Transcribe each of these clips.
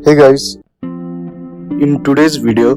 Hey guys, in today's video,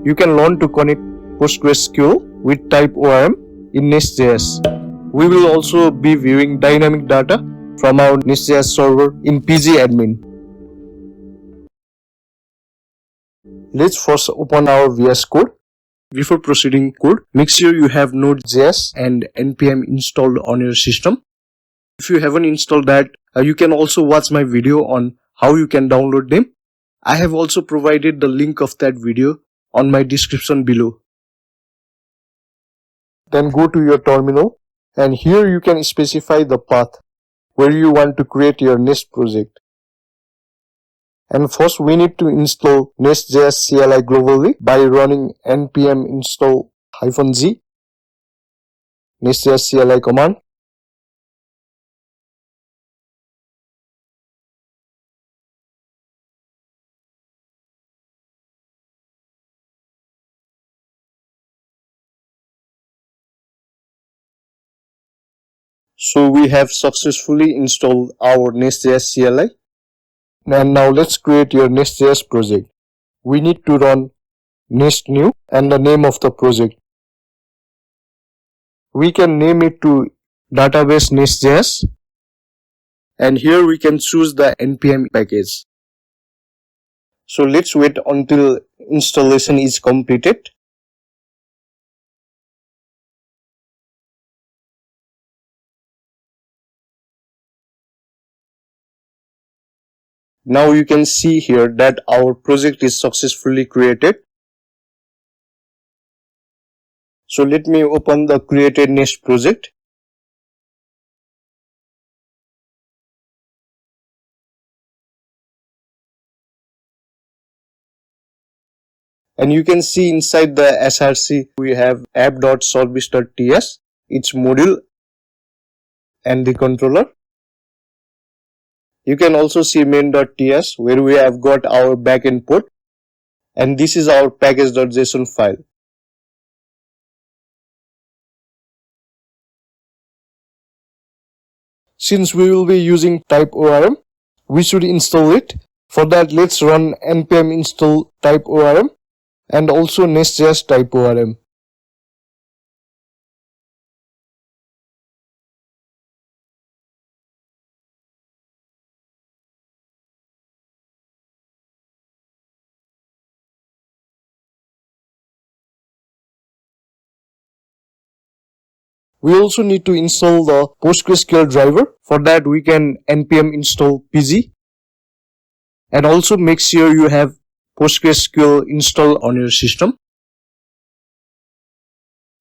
you can learn to connect PostgreSQL with TypeORM in NestJS. We will also be viewing dynamic data from our NestJS server in PgAdmin. Let's first open our VS Code. Before proceeding code, make sure you have Node.js and npm installed on your system. If you haven't installed that, you can also watch my video on how you can download them. I have also provided the link of that video on my description below. Then go to your terminal and here you can specify the path where you want to create your Nest project. And first we need to install NestJS CLI globally by running npm install -g NestJS CLI command. So we have successfully installed our NestJS CLI. And now let's create your NestJS project. We need to run nest new and the name of the project. We can name it to database NestJS and here we can choose the npm package. So let's wait until installation is completed. Now you can see here that our project is successfully created. So let me open the created Nest project. And you can see inside the src we have app.service.ts, its module and the controller. You can also see main.ts where we have got our backend port, and this is our package.json file. Since we will be using TypeORM, we should install it. For that, let's run npm install TypeORM and also NestJS TypeORM. We also need to install the PostgreSQL driver. For that, we can npm install pg and also make sure you have PostgreSQL installed on your system.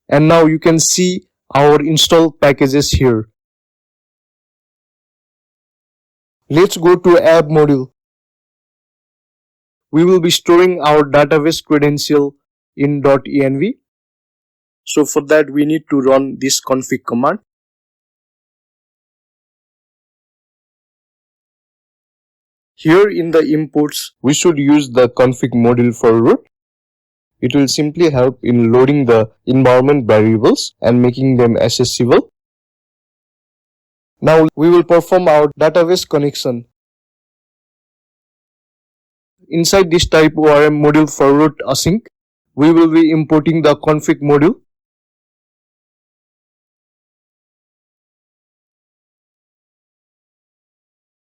And now you can see our install packages here. Let's go to app module. We will be storing our database credential in .env. So for that we need to run this config command. Here in the imports, we should use the config module for root. It will simply help in loading the environment variables and making them accessible. Now we will perform our database connection. Inside this TypeORM module for root async, we will be importing the config module.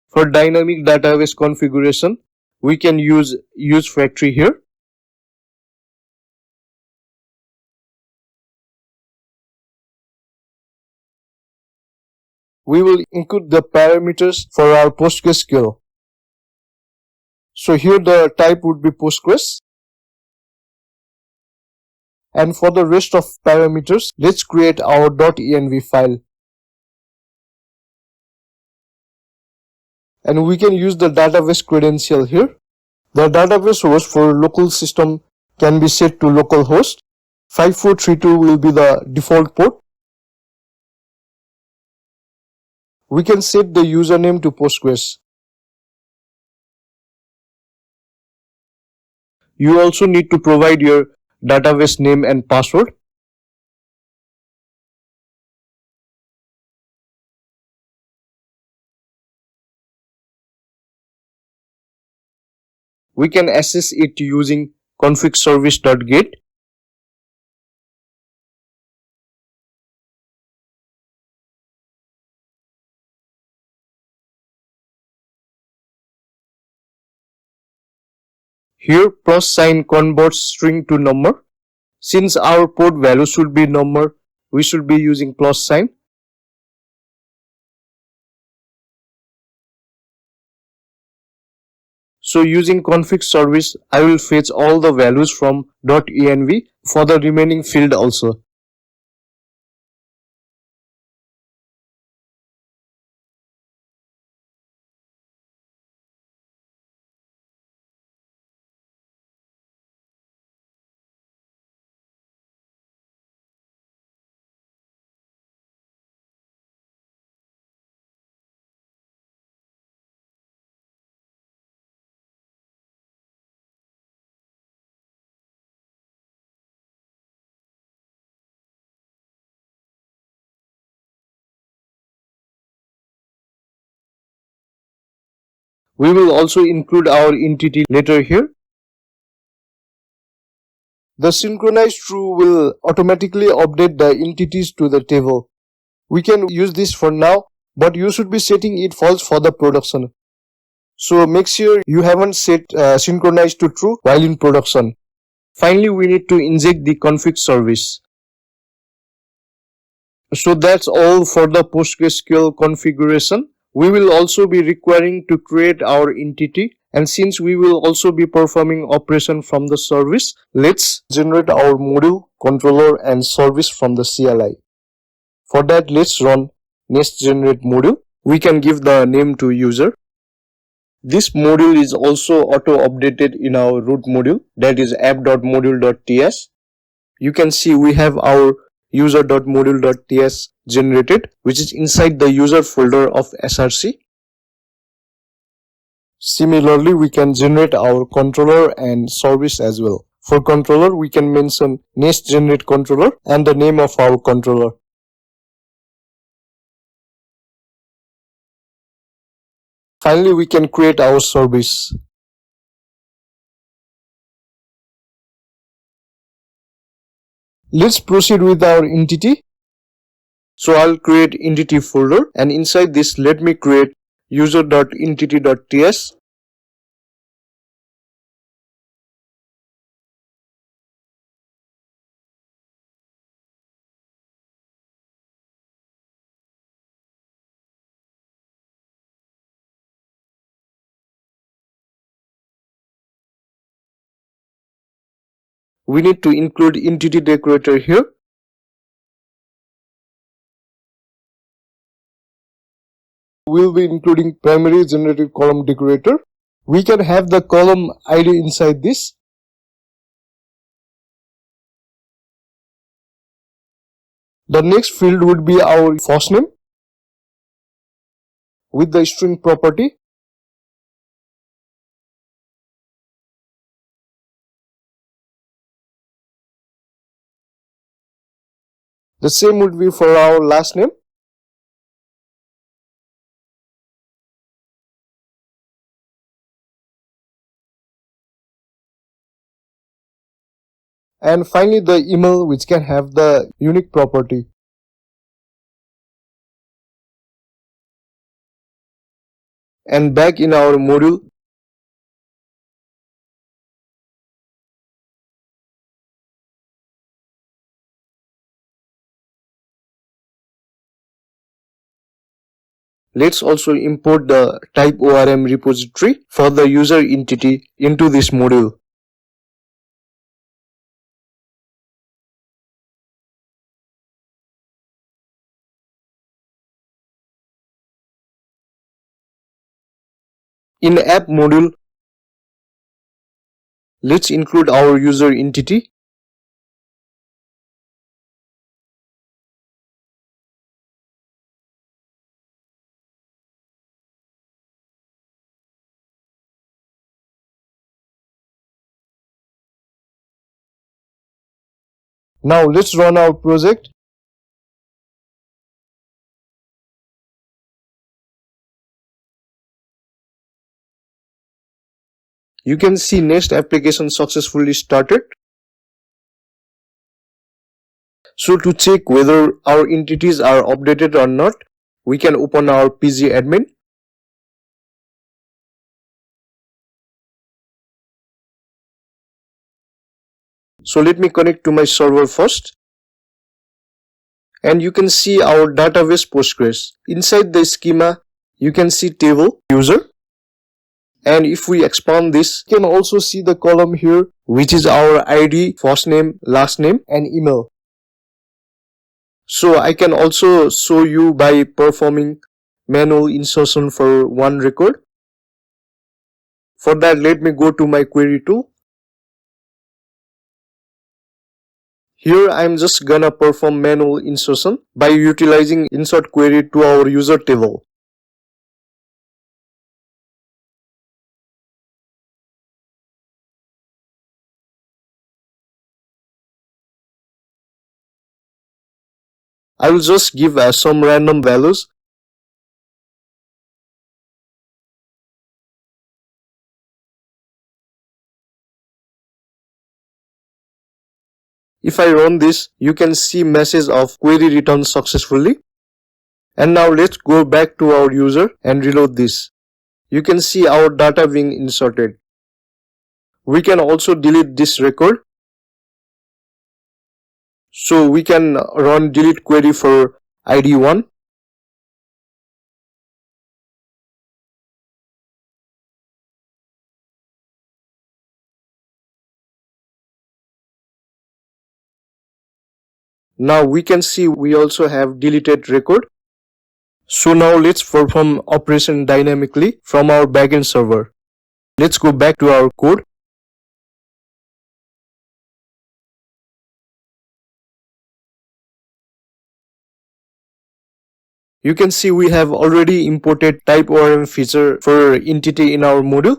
For dynamic database configuration, we can use factory here. We will include the parameters for our PostgreSQL. So here the type would be Postgres. And for the rest of parameters, let's create our .env file. And we can use the database credential here. The database host for local system can be set to localhost. 5432 will be the default port. We can set the username to Postgres. You also need to provide your database name and password. We can access it using config service.get. Here plus sign converts string to number. Since our port value should be number, we should be using plus sign. So using config service, I will fetch all the values from .env for the remaining field also. We will also include our entity later here. The synchronize true will automatically update the entities to the table. We can use this for now, but you should be setting it false for the production. So make sure you haven't set synchronize to true while in production. Finally, we need to inject the config service. So that's all for the PostgreSQL configuration. We will also be requiring to create our entity, and since we will also be performing operation from the service, let's generate our module, controller and service from the CLI. For that, let's run nestGenerate module. We can give the name to user. This module is also auto updated in our root module, that is app.module.ts. You can see we have our user.module.ts generated, which is inside the user folder of src. Similarly, we can generate our controller and service as well. For controller, we can mention nestGenerate controller and the name of our controller. Finally, we can create our service. Let's proceed with our entity. So I'll create entity folder, and inside this let me create user.entity.ts. We need to include entity decorator here. We'll be including primary generated column decorator. We can have the column ID inside this. The next field would be our first name with the string property. The same would be for our last name. And finally the email, which can have the unique property. And back in our module, let's also import the TypeORM repository for the user entity into this module. In app module, let's include our user entity. Now let's run our project. You can see Nest application successfully started. So to check whether our entities are updated or not, we can open our PgAdmin. So let me connect to my server first. And you can see our database Postgres. Inside the schema, you can see table user. And if we expand this, you can also see the column here, which is our ID, first name, last name, and email. So I can also show you by performing manual insertion for one record. For that, let me go to my query tool. Here I am just gonna perform manual insertion by utilizing insert query to our user table. I will just give some random values. If I run this, you can see message of query returned successfully. And now let's go back to our user and reload this. You can see our data being inserted. We can also delete this record. So we can run delete query for ID1. Now we can see we also have deleted record. So now let's perform operation dynamically from our backend server. Let's go back to our code. You can see we have already imported TypeORM feature for entity in our module.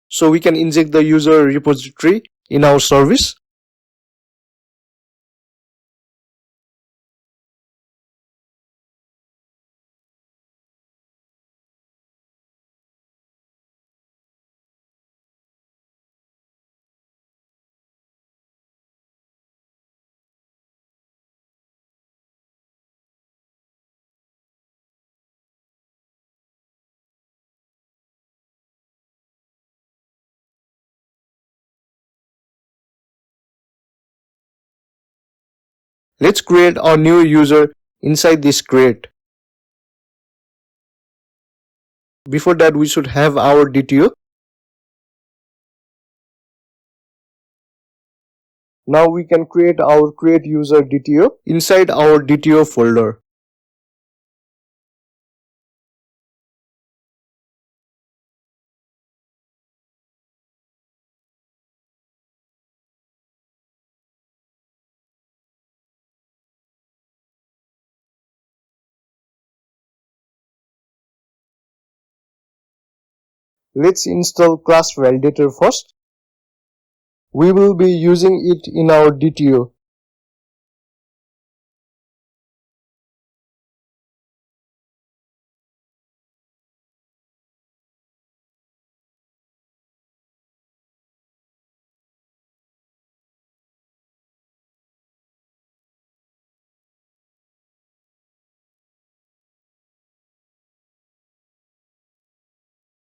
So we can inject the user repository in our service. Let's create a new user inside this create. Before that, we should have our DTO. Now we can create our create user DTO inside our DTO folder. Let's install class validator first. We will be using it in our DTO.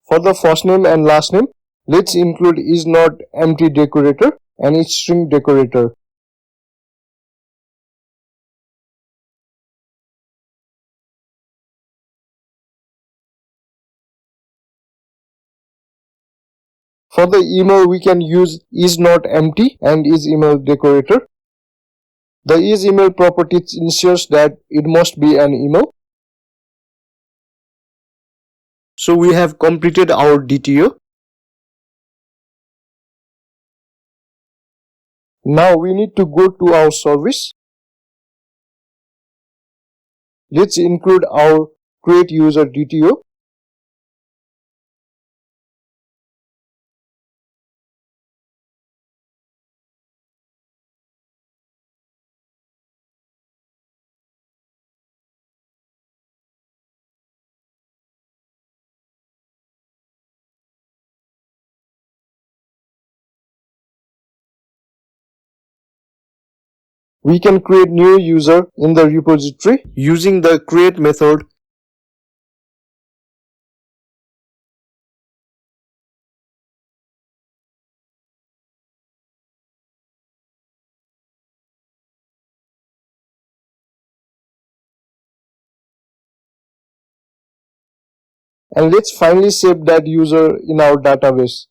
For the first name and last name, let's include is not empty decorator and is string decorator. For the email, we can use is not empty and is email decorator. The is email property ensures that it must be an email. So we have completed our DTO. Now we need to go to our service. Let's include our create user DTO. We can create new user in the repository using the create method. And let's finally save that user in our database.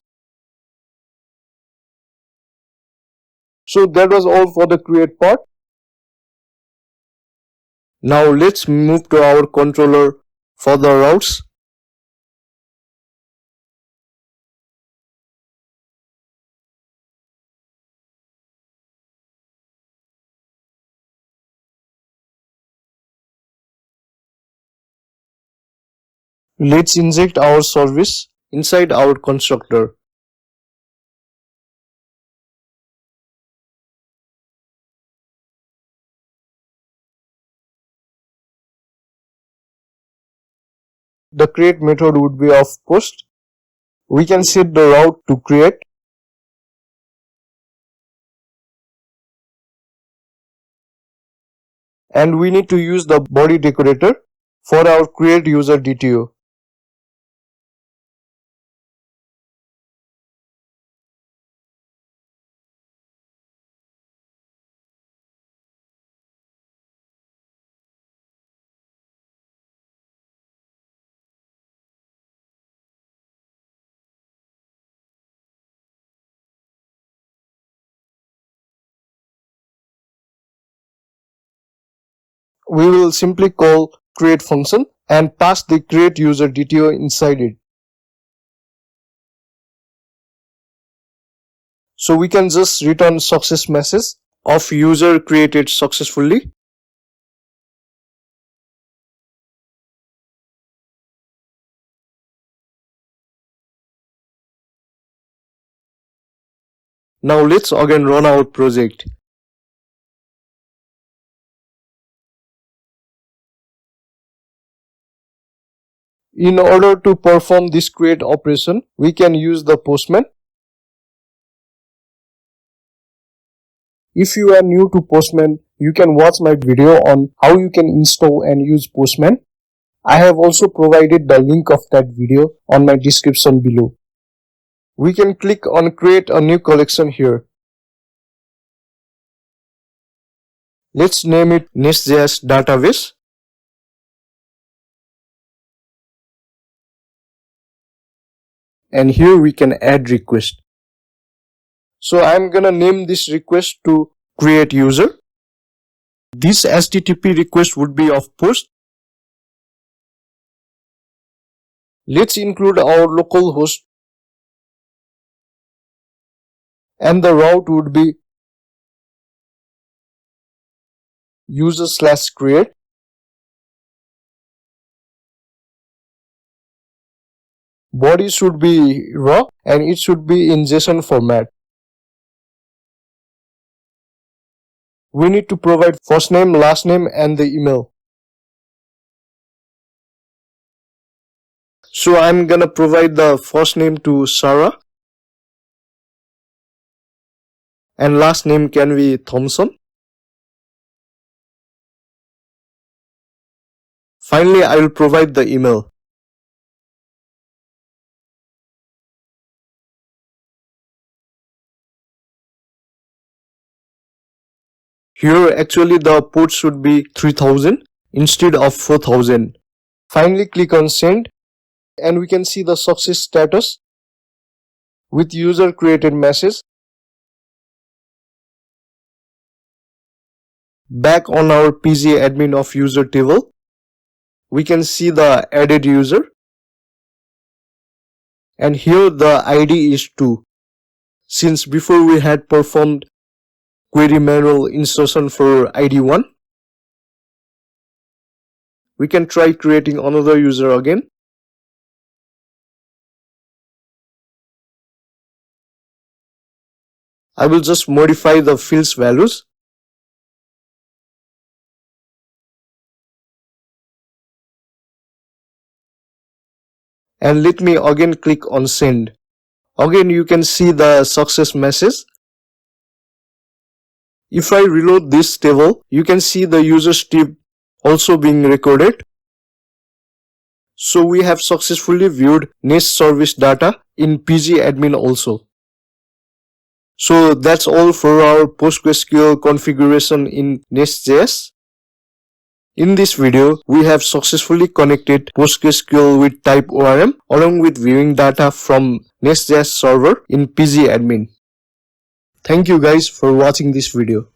So that was all for the create part. Now let's move to our controller for the routes. Let's inject our service inside our constructor. The create method would be of post. We can set the route to create. And we need to use the body decorator for our create user DTO. We will simply call create function and pass the create user DTO inside it. So we can just return success message of user created successfully. Now let's again run our project. In order to perform this create operation, we can use the Postman. If you are new to Postman, you can watch my video on how you can install and use Postman. I have also provided the link of that video on my description below. We can click on create a new collection here. Let's name it NestJS database. And here we can add request. So I'm gonna name this request to create user. This HTTP request would be of post. Let's include our local host. And the route would be user/create. Body should be raw and it should be in JSON format. We need to provide first name, last name and the email. So I'm gonna provide the first name to Sarah and last name can be Thompson. Finally, I will provide the email. Here actually the port should be 3000 instead of 4000. Finally click on send and we can see the success status with user created message. Back on our PgAdmin of user table, we can see the added user and here the ID is 2. Since before we had performed query manual insertion for ID 1, we can try creating another user again. I will just modify the fields values. And let me again click on send. Again you can see the success message. If I reload this table, you can see the user strip also being recorded. So we have successfully viewed Nest service data in PgAdmin also. So that's all for our PostgreSQL configuration in NestJS. In this video, we have successfully connected PostgreSQL with TypeORM along with viewing data from NestJS server in PgAdmin. Thank you guys for watching this video.